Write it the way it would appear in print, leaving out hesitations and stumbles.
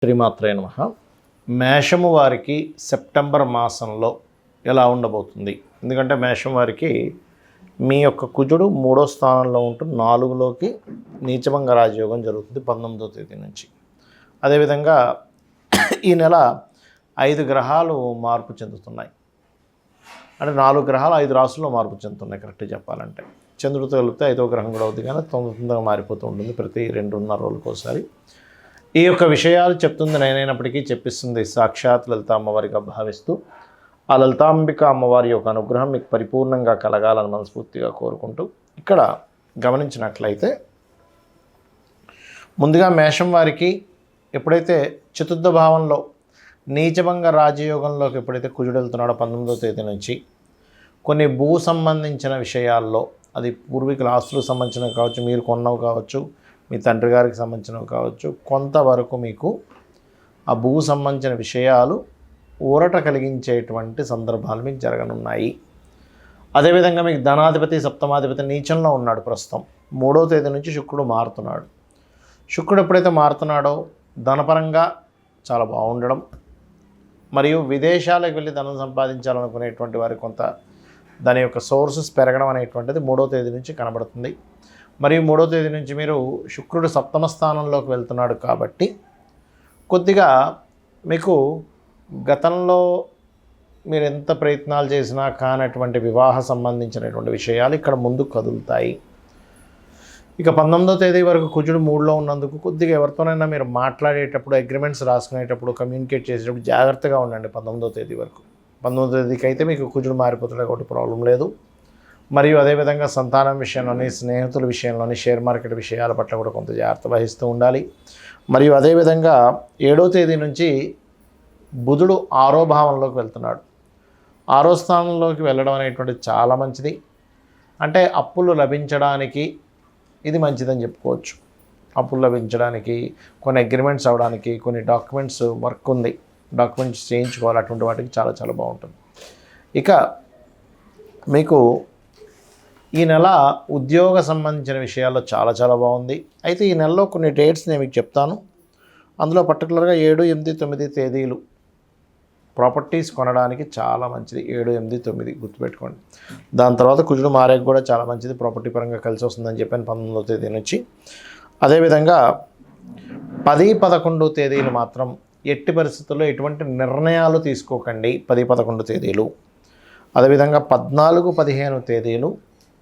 శ్రీమాత్రే నమః. మేషము వారికి సెప్టెంబర్ మాసంలో ఎలా ఉండబోతుంది? ఎందుకంటే మేషం వారికి మీ యొక్క కుజుడు 3వ స్థానంలో ఉంటూ 4లోకి నీచభంగ రాజయోగం జరుగుతుంది 19వ తేదీ నుంచి. అదేవిధంగా ఈ నెల 5 గ్రహాలు మార్పు చెందుతున్నాయి. అంటే 4 గ్రహాలు 5 రాసుల్లో మార్పు చెందుతున్నాయి కరెక్ట్గా చెప్పాలంటే. చంద్రుడితో కలిపితే 5వ గ్రహం కూడా అవుతుంది, కానీ తొందరగా మారిపోతూ ఉంటుంది ప్రతి 2.5 రోజులకు ఒకసారి. ఈ యొక్క విషయాలు చెప్తుంది నేనైనప్పటికీ చెప్పిస్తుంది సాక్షాత్ లలిత అమ్మవారిగా భావిస్తూ ఆ లలితాంబిక అమ్మవారి యొక్క అనుగ్రహం మీకు పరిపూర్ణంగా కలగాలని మనస్ఫూర్తిగా కోరుకుంటూ ఇక్కడ గమనించినట్లయితే ముందుగా మేషం వారికి ఎప్పుడైతే చతుర్థ భావంలో నీచభంగ రాజయోగంలోకి ఎప్పుడైతే కుజుడు వెళ్తున్నాడో 19వ తేదీ నుంచి కొన్ని భూ సంబంధించిన విషయాల్లో, అది పూర్వీకుల ఆస్తులకు సంబంధించినవి కావచ్చు, మీరు కొన్నవి కావచ్చు, మీ తండ్రి గారికి సంబంధించినవి కావచ్చు, కొంతవరకు మీకు ఆ భూ సంబంధించిన విషయాలు ఊరట కలిగించేటువంటి సందర్భాలు మీకు జరగనున్నాయి. అదేవిధంగా మీకు ధనాధిపతి సప్తమాధిపతి నీచంలో ఉన్నాడు ప్రస్తుతం. 3వ తేదీ నుంచి శుక్రుడు మారుతున్నాడు. శుక్రుడు ఎప్పుడైతే మారుతున్నాడో ధనపరంగా చాలా బాగుండడం, మరియు విదేశాలకు వెళ్ళి ధనం సంపాదించాలనుకునేటువంటి వారికి కొంత దాని యొక్క సోర్సెస్ పెరగడం అనేటువంటిది 3వ తేదీ నుంచి కనబడుతుంది. మరియు 3వ తేదీ నుంచి మీరు శుక్రుడు సప్తమ స్థానంలోకి వెళ్తున్నాడు కాబట్టి కొద్దిగా మీకు గతంలో మీరు ఎంత ప్రయత్నాలు చేసినా కానటువంటి వివాహ సంబంధించినటువంటి విషయాలు ఇక్కడ ముందు కదులుతాయి. ఇక 19వ తేదీ వరకు కుజుడు 3లో ఉన్నందుకు కొద్దిగా ఎవరితోనైనా మీరు మాట్లాడేటప్పుడు, అగ్రిమెంట్స్ రాసుకునేటప్పుడు, కమ్యూనికేట్ చేసేటప్పుడు జాగ్రత్తగా ఉండండి 19వ తేదీ వరకు. 19వ తేదీకి అయితే మీకు కుజుడు మారిపోతాడు కాబట్టి ప్రాబ్లం లేదు. మరియు అదేవిధంగా సంతానం విషయంలోని, స్నేహితుల విషయంలోని, షేర్ మార్కెట్ విషయాల పట్ల కూడా కొంత జాగ్రత్త వహిస్తూ ఉండాలి. మరియు అదేవిధంగా 7వ తేదీ నుంచి బుధుడు 6వ భావంలోకి వెళ్తున్నాడు. 6వ స్థానంలోకి వెళ్ళడం అనేటువంటిది చాలా మంచిది. అంటే అప్పులు లభించడానికి ఇది మంచిదని చెప్పుకోవచ్చు. అప్పులు లభించడానికి, కొన్ని అగ్రిమెంట్స్ అవ్వడానికి, కొన్ని డాక్యుమెంట్స్ వర్క్ ఉంది, డాక్యుమెంట్స్ చేయించుకోవాలి, అటువంటి వాటికి చాలా చాలా బాగుంటుంది. ఇక మీకు ఈ నెల ఉద్యోగ సంబంధించిన విషయాల్లో చాలా చాలా బాగుంది. అయితే ఈ నెలలో కొన్ని డేట్స్ నేను మీకు చెప్తాను. అందులో పర్టికులర్గా 7, 8, 9 తేదీలు ప్రాపర్టీస్ కొనడానికి చాలా మంచిది. 7, 8, 9 గుర్తుపెట్టుకోండి. దాని తర్వాత కుజుడు మారేకి కూడా చాలా మంచిది, ప్రాపర్టీ పరంగా కలిసి వస్తుందని చెప్పాను 19వ తేదీ నుంచి. అదేవిధంగా 10, 11 తేదీలు మాత్రం ఎట్టి పరిస్థితుల్లో ఎటువంటి నిర్ణయాలు తీసుకోకండి. 10, 11 తేదీలు. అదేవిధంగా 14, 15 తేదీలు